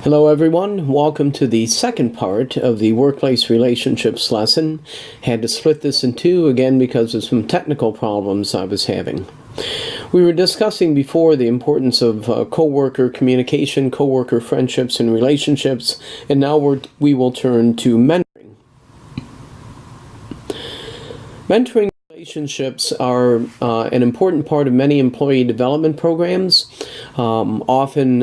Hello everyone, welcome to the second part of the workplace relationships lesson. Had to split this in two again because of some technical problems I was having. We were discussing before the importance of coworker communication, coworker friendships and relationships, and now we will turn to mentoring. Mentoring relationships are an important part of many employee development programs. Often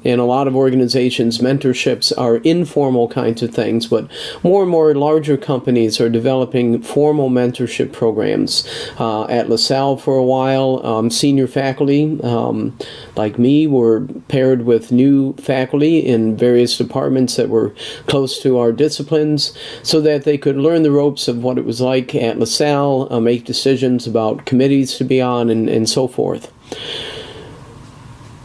in a lot of organizations, mentorships are informal kinds of things, but more and more larger companies are developing formal mentorship programs. At LaSalle for a while, senior faculty like me were paired with new faculty in various departments that were close to our disciplines so that they could learn the ropes of what it was like at LaSalle, make decisions about committees to be on, and so forth.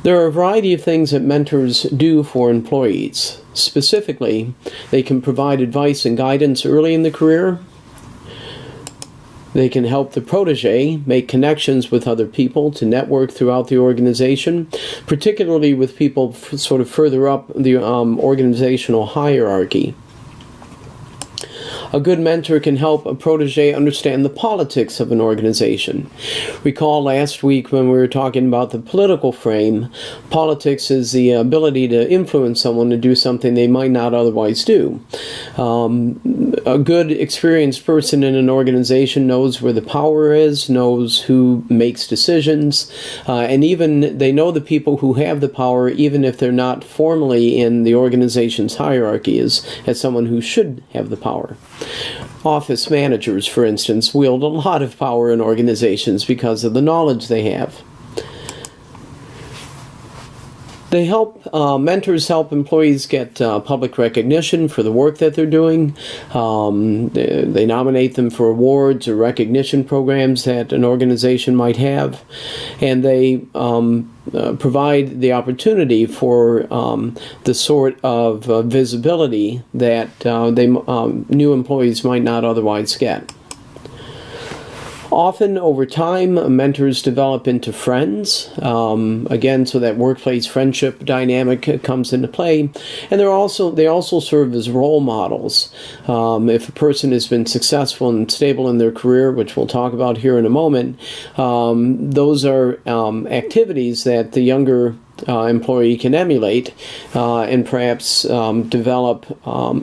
There are a variety of things that mentors do for employees. Specifically, they can provide advice and guidance early in the career. They can help the protege make connections with other people to network throughout the organization, particularly with people sort of further up the organizational hierarchy. A good mentor can help a protege understand the politics of an organization. Recall last week when we were talking about the political frame, politics is the ability to influence someone to do something they might not otherwise do. A good experienced person in an organization knows where the power is, knows who makes decisions, and even they know the people who have the power, even if they're not formally in the organization's hierarchy, as someone who should have the power. Office managers, for instance, wield a lot of power in organizations because of the knowledge they have. Mentors help employees get public recognition for the work that they're doing. They nominate them for awards or recognition programs that an organization might have. And they provide the opportunity for the sort of visibility that new employees might not otherwise get. Often, over time, mentors develop into friends, again, so that workplace friendship dynamic comes into play. And they also serve as role models. If a person has been successful and stable in their career, which we'll talk about here in a moment, those are activities that the younger employee can emulate and perhaps develop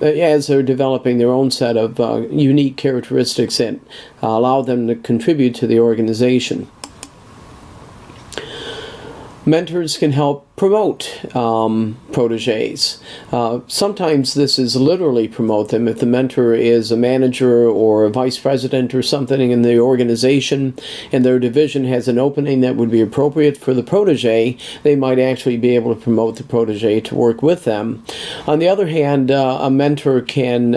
as they're developing their own set of unique characteristics that allow them to contribute to the organization. Mentors can help promote proteges. Sometimes this is literally promote them. If the mentor is a manager or a vice president or something in the organization and their division has an opening that would be appropriate for the protege, they might actually be able to promote the protege to work with them. On the other hand, a mentor can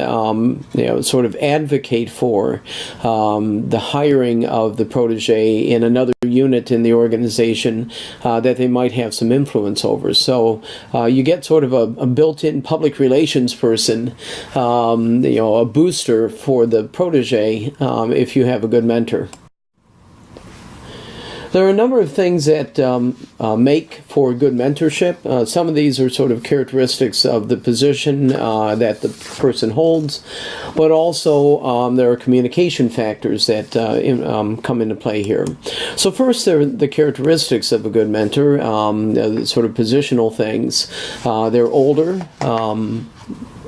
sort of advocate for the hiring of the protege in another unit in the organization that they might have some influence over. So you get sort of a built-in public relations person, a booster for the protege if you have a good mentor. There are a number of things that make for good mentorship. Some of these are sort of characteristics of the position that the person holds, but also there are communication factors that come into play here. So first, there are the characteristics of a good mentor, sort of positional things. They're older,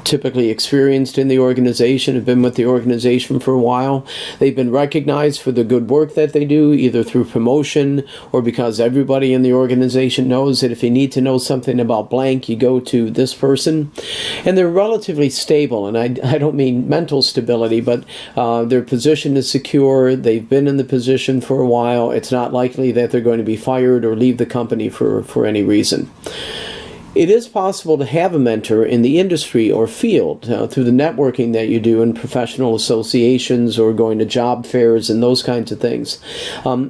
typically experienced in the organization, have been with the organization for a while. They've been recognized for the good work that they do, either through promotion or because everybody in the organization knows that if you need to know something about blank, you go to this person. And they're relatively stable, and I don't mean mental stability, but their position is secure. They've been in the position for a while. It's not likely that they're going to be fired or leave the company for any reason. It is possible to have a mentor in the industry or field through the networking that you do in professional associations or going to job fairs and those kinds of things.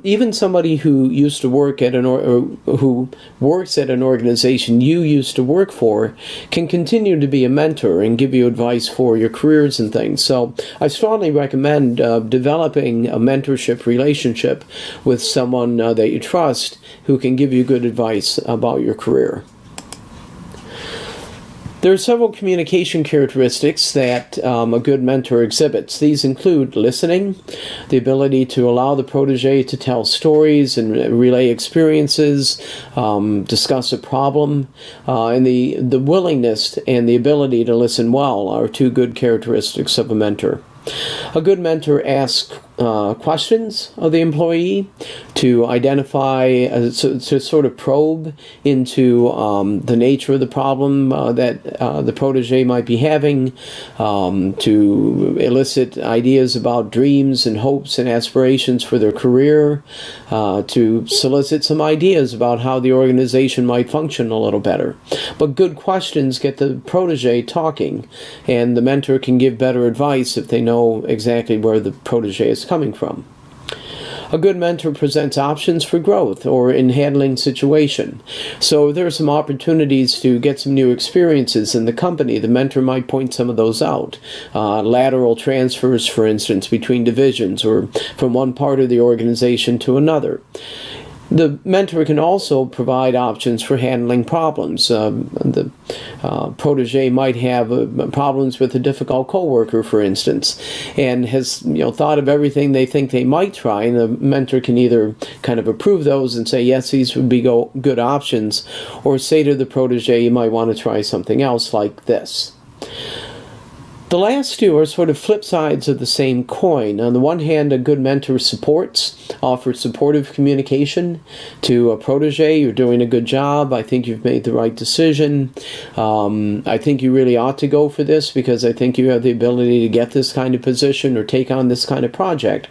Even somebody who used to work at who works at an organization you used to work for can continue to be a mentor and give you advice for your careers and things. So I strongly recommend developing a mentorship relationship with someone that you trust who can give you good advice about your career. There are several communication characteristics that a good mentor exhibits. These include listening, the ability to allow the protege to tell stories and relay experiences, discuss a problem, and the willingness and the ability to listen well are two good characteristics of a mentor. A good mentor asks questions of the employee to identify, to sort of probe into the nature of the problem that the protege might be having, to elicit ideas about dreams and hopes and aspirations for their career, to solicit some ideas about how the organization might function a little better. But good questions get the protege talking, and the mentor can give better advice if they know exactly where the protege is coming from. A good mentor presents options for growth or in handling situation. So there are some opportunities to get some new experiences in the company. The mentor might point some of those out. Lateral transfers, for instance, between divisions or from one part of the organization to another. The mentor can also provide options for handling problems. The protege might have problems with a difficult coworker, for instance, and has thought of everything they think they might try, and the mentor can either kind of approve those and say, yes, these would be good options, or say to the protege, you might want to try something else like this. The last two are sort of flip sides of the same coin. On the one hand, a good mentor offers supportive communication to a protege. You're doing a good job. I think you've made the right decision. I think you really ought to go for this because I think you have the ability to get this kind of position or take on this kind of project.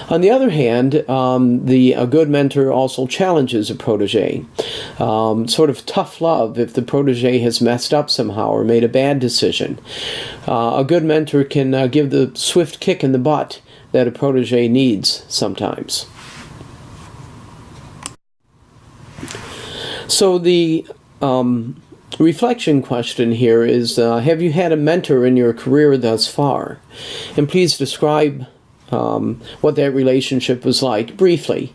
On the other hand, a good mentor also challenges a protege. Sort of tough love if the protege has messed up somehow or made a bad decision. A good mentor can give the swift kick in the butt that a protege needs sometimes. So the reflection question here is, have you had a mentor in your career thus far? And please describe what that relationship was like briefly.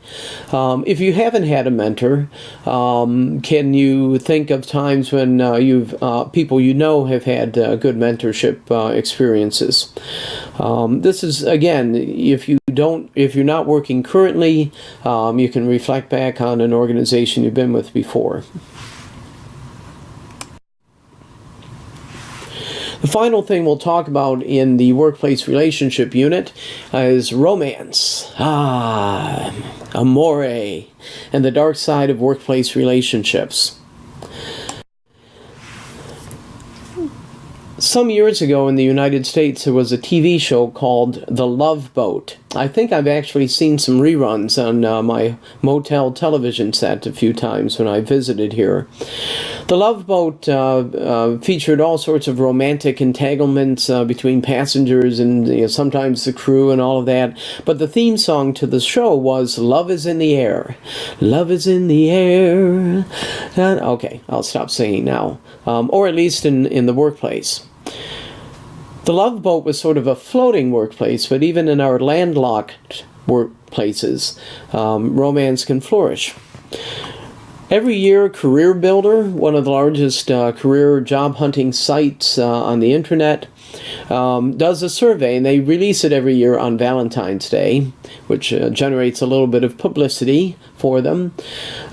If you haven't had a mentor, can you think of times when people have had good mentorship experiences? This is, again, if you're not working currently, you can reflect back on an organization you've been with before. The final thing we'll talk about in the workplace relationship unit is romance, amore, and the dark side of workplace relationships. Some years ago in the United States, there was a TV show called The Love Boat. I think I've actually seen some reruns on my motel television set a few times when I visited here. The Love Boat featured all sorts of romantic entanglements between passengers and sometimes the crew and all of that. But the theme song to the show was Love is in the Air. Love is in the air. Okay, I'll stop singing now. Or at least in the workplace. The Love Boat was sort of a floating workplace, but even in our landlocked workplaces, romance can flourish. Every year, Career Builder, one of the largest career job hunting sites on the internet, does a survey, and they release it every year on Valentine's Day, which generates a little bit of publicity for them.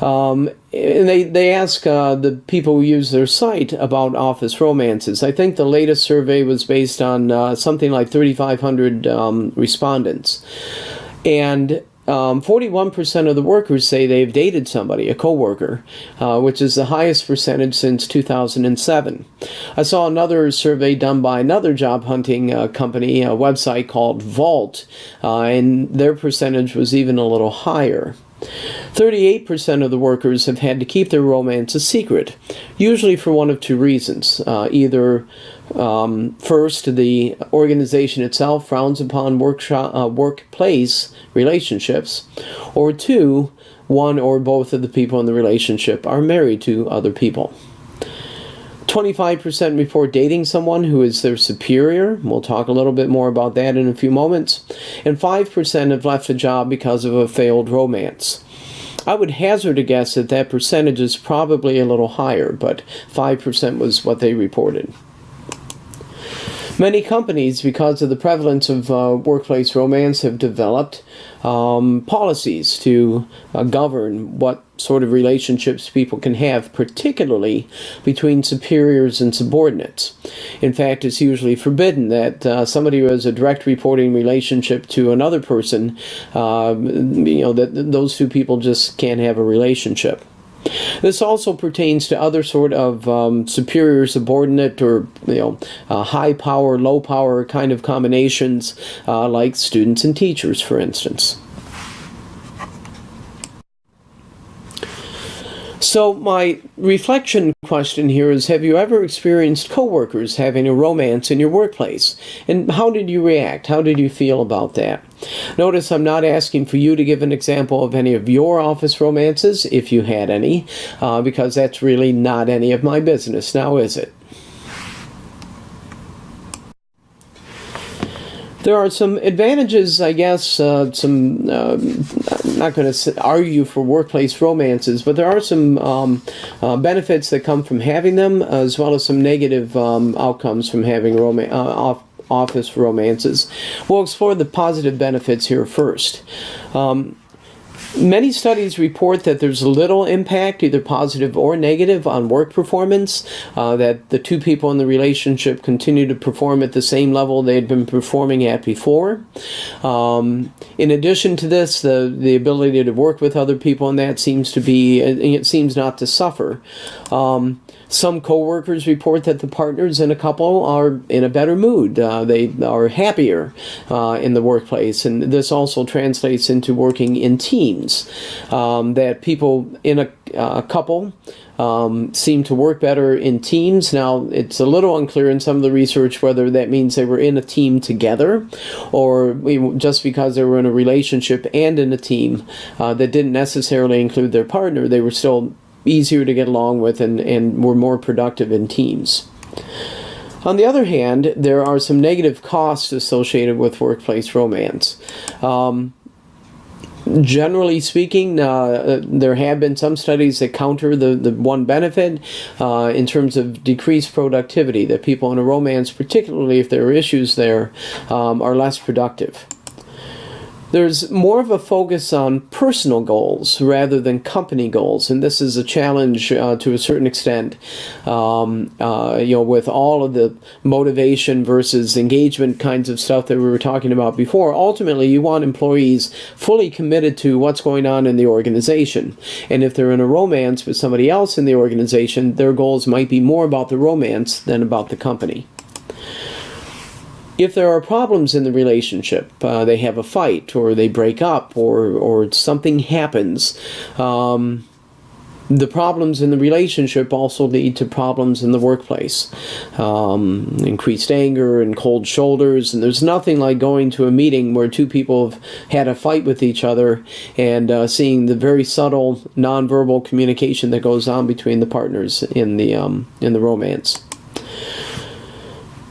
And they ask the people who use their site about office romances. I think the latest survey was based on something like 3,500 respondents. And 41% of the workers say they've dated somebody, a coworker, which is the highest percentage since 2007. I saw another survey done by another job hunting company, a website called Vault, and their percentage was even a little higher. 38% of the workers have had to keep their romance a secret, usually for one of two reasons. Either first, the organization itself frowns upon workplace relationships, or two, one or both of the people in the relationship are married to other people. 25% report dating someone who is their superior. We'll talk a little bit more about that in a few moments. And 5% have left a job because of a failed romance. I would hazard a guess that that percentage is probably a little higher, but 5% was what they reported. Many companies, because of the prevalence of workplace romance, have developed policies to govern what sort of relationships people can have, particularly between superiors and subordinates. In fact, it's usually forbidden that somebody who has a direct reporting relationship to another person, that those two people just can't have a relationship. This also pertains to other sort of superior subordinate or high power low power kind of combinations, like students and teachers, for instance. So my reflection question here is, have you ever experienced coworkers having a romance in your workplace? And how did you react? How did you feel about that? Notice I'm not asking for you to give an example of any of your office romances, if you had any, because that's really not any of my business, now is it? There are some advantages, I guess, I'm not going to argue for workplace romances, but there are some benefits that come from having them, as well as some negative outcomes from having office romances. We'll explore the positive benefits here first. Many studies report that there's little impact, either positive or negative, on work performance, that the two people in the relationship continue to perform at the same level they had been performing at before. In addition to this, the ability to work with other people and that seems not to suffer. Some coworkers report that the partners in a couple are in a better mood. They are happier in the workplace, and this also translates into working in teams. That people in a couple seem to work better in teams. Now, it's a little unclear in some of the research whether that means they were in a team together, or just because they were in a relationship and in a team that didn't necessarily include their partner, they were still easier to get along with and were more productive in teams. On the other hand, there are some negative costs associated with workplace romance. Generally speaking, there have been some studies that counter the one benefit in terms of decreased productivity, that people in a romance, particularly if there are issues there, are less productive. There's more of a focus on personal goals rather than company goals, and this is a challenge to a certain extent. With all of the motivation versus engagement kinds of stuff that we were talking about before, ultimately you want employees fully committed to what's going on in the organization. And if they're in a romance with somebody else in the organization, their goals might be more about the romance than about the company. If there are problems in the relationship, they have a fight, or they break up, or something happens, the problems in the relationship also lead to problems in the workplace. Increased anger and cold shoulders, and there's nothing like going to a meeting where two people have had a fight with each other and seeing the very subtle nonverbal communication that goes on between the partners in the romance.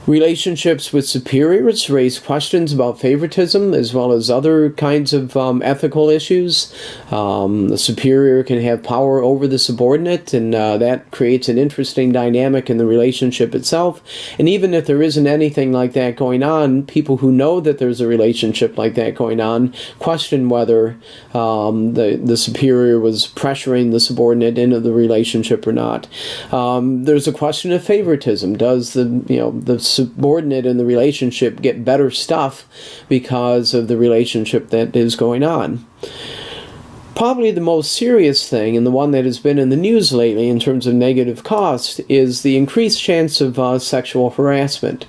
Relationships with superiors raise questions about favoritism as well as other kinds of ethical issues. The superior can have power over the subordinate, and that creates an interesting dynamic in the relationship itself. And even if there isn't anything like that going on, people who know that there's a relationship like that going on question whether the superior was pressuring the subordinate into the relationship or not. There's a question of favoritism. Does the subordinate in the relationship get better stuff because of the relationship that is going on? Probably the most serious thing, and the one that has been in the news lately in terms of negative cost, is the increased chance of sexual harassment.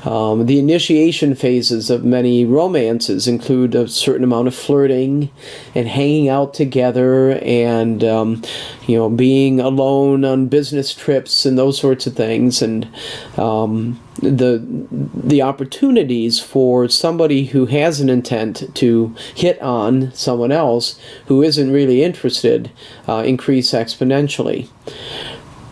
The initiation phases of many romances include a certain amount of flirting and hanging out together and being alone on business trips and those sorts of things, and the opportunities for somebody who has an intent to hit on someone else who isn't really interested increase exponentially.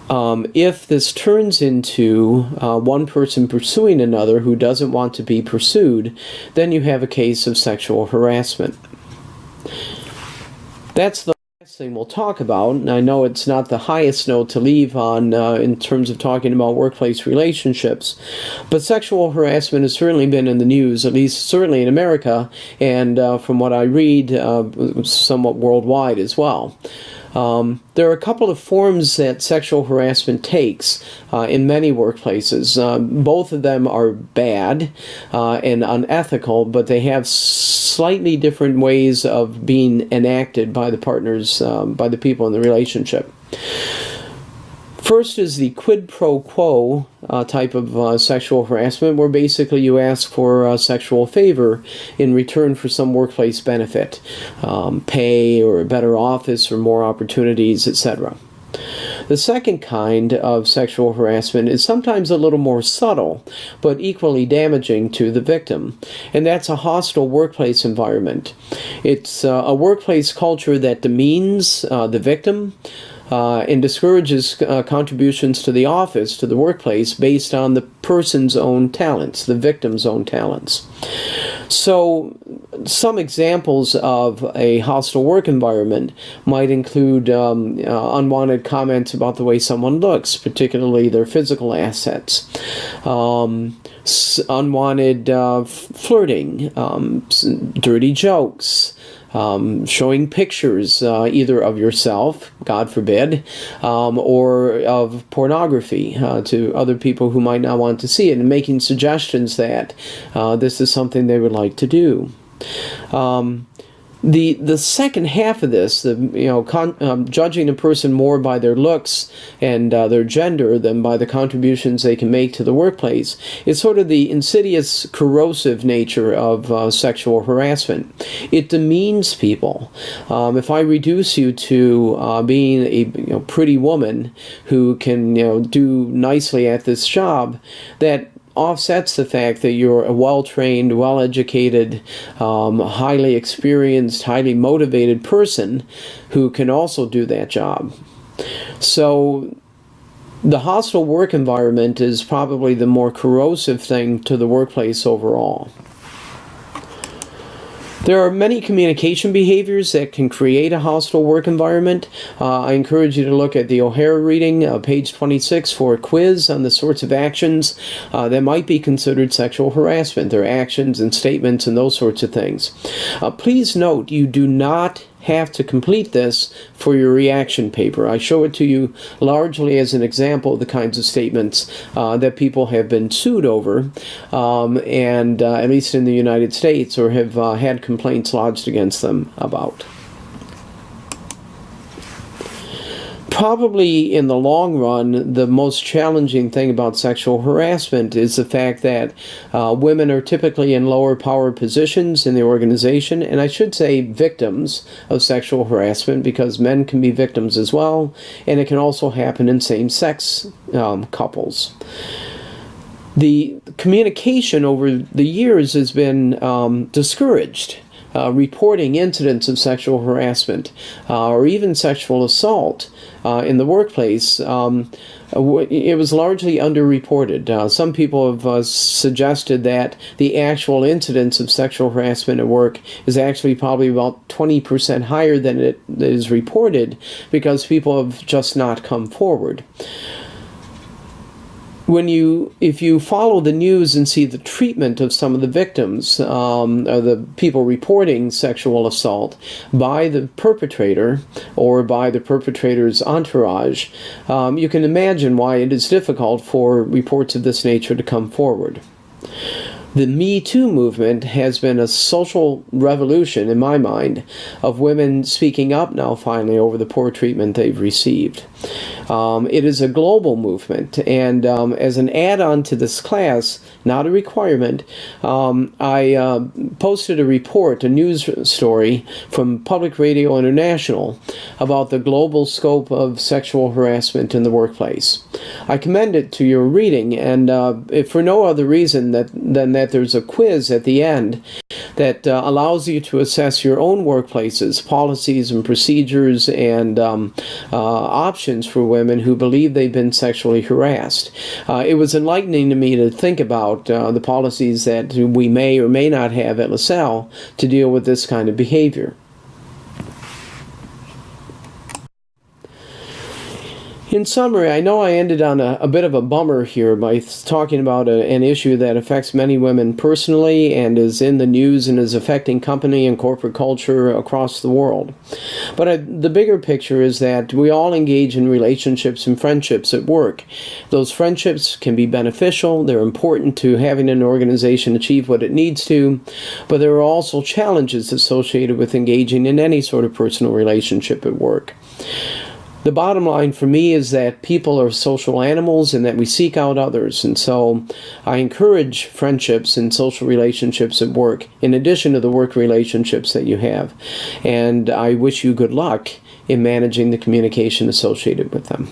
If this turns into one person pursuing another who doesn't want to be pursued, then you have a case of sexual harassment. That's the last thing we'll talk about, and I know it's not the highest note to leave on in terms of talking about workplace relationships, but sexual harassment has certainly been in the news, at least certainly in America, and from what I read, somewhat worldwide as well. There are a couple of forms that sexual harassment takes in many workplaces. Both of them are bad and unethical, but they have slightly different ways of being enacted by the partners, by the people in the relationship. First is the quid pro quo type of sexual harassment, where basically you ask for a sexual favor in return for some workplace benefit, pay or a better office or more opportunities, etc. The second kind of sexual harassment is sometimes a little more subtle, but equally damaging to the victim, and that's a hostile workplace environment. It's a workplace culture that demeans the victim, and discourages contributions to the office, to the workplace, based on the person's own talents, the victim's own talents. So some examples of a hostile work environment might include unwanted comments about the way someone looks, particularly their physical assets, unwanted flirting, dirty jokes, showing pictures either of yourself, God forbid, or of pornography to other people who might not want to see it, and making suggestions that this is something they would like to do. The second half of this, judging a person more by their looks and their gender than by the contributions they can make to the workplace, is sort of the insidious, corrosive nature of sexual harassment. It demeans people. If I reduce you to being a pretty woman who can do nicely at this job, that offsets the fact that you're a well-trained, well-educated, highly experienced, highly motivated person who can also do that job. So the hostile work environment is probably the more corrosive thing to the workplace overall. There are many communication behaviors that can create a hostile work environment. I encourage you to look at the O'Hara reading, page 26, for a quiz on the sorts of actions that might be considered sexual harassment. Their actions and statements and those sorts of things. Please note, you do not have to complete this for your reaction paper. I show it to you largely as an example of the kinds of statements that people have been sued over, and at least in the United States, or have had complaints lodged against them about. Probably in the long run, the most challenging thing about sexual harassment is the fact that women are typically in lower power positions in the organization, and I should say victims of sexual harassment, because men can be victims as well, and it can also happen in same-sex couples. The communication over the years has been discouraged. Reporting incidents of sexual harassment or even sexual assault in the workplace, it was largely underreported. Some people have suggested that the actual incidence of sexual harassment at work is actually probably about 20% higher than it is reported, because people have just not come forward. If you follow the news and see the treatment of some of the victims, or the people reporting sexual assault by the perpetrator or by the perpetrator's entourage, you can imagine why it is difficult for reports of this nature to come forward. The Me Too movement has been a social revolution, in my mind, of women speaking up now finally over the poor treatment they've received. It is a global movement, and as an add-on to this class, not a requirement, I posted a report, a news story from Public Radio International about the global scope of sexual harassment in the workplace. I commend it to your reading, and if for no other reason than that there's a quiz at the end that allows you to assess your own workplaces, policies and procedures, and options for women who believe they've been sexually harassed. It was enlightening to me to think about the policies that we may or may not have at LaSalle to deal with this kind of behavior. In summary, I know I ended on a bit of a bummer here by talking about an issue that affects many women personally and is in the news and is affecting company and corporate culture across the world. But the bigger picture is that we all engage in relationships and friendships at work. Those friendships can be beneficial. They're important to having an organization achieve what it needs to, but there are also challenges associated with engaging in any sort of personal relationship at work. The bottom line for me is that people are social animals and that we seek out others. And so I encourage friendships and social relationships at work, in addition to the work relationships that you have. And I wish you good luck in managing the communication associated with them.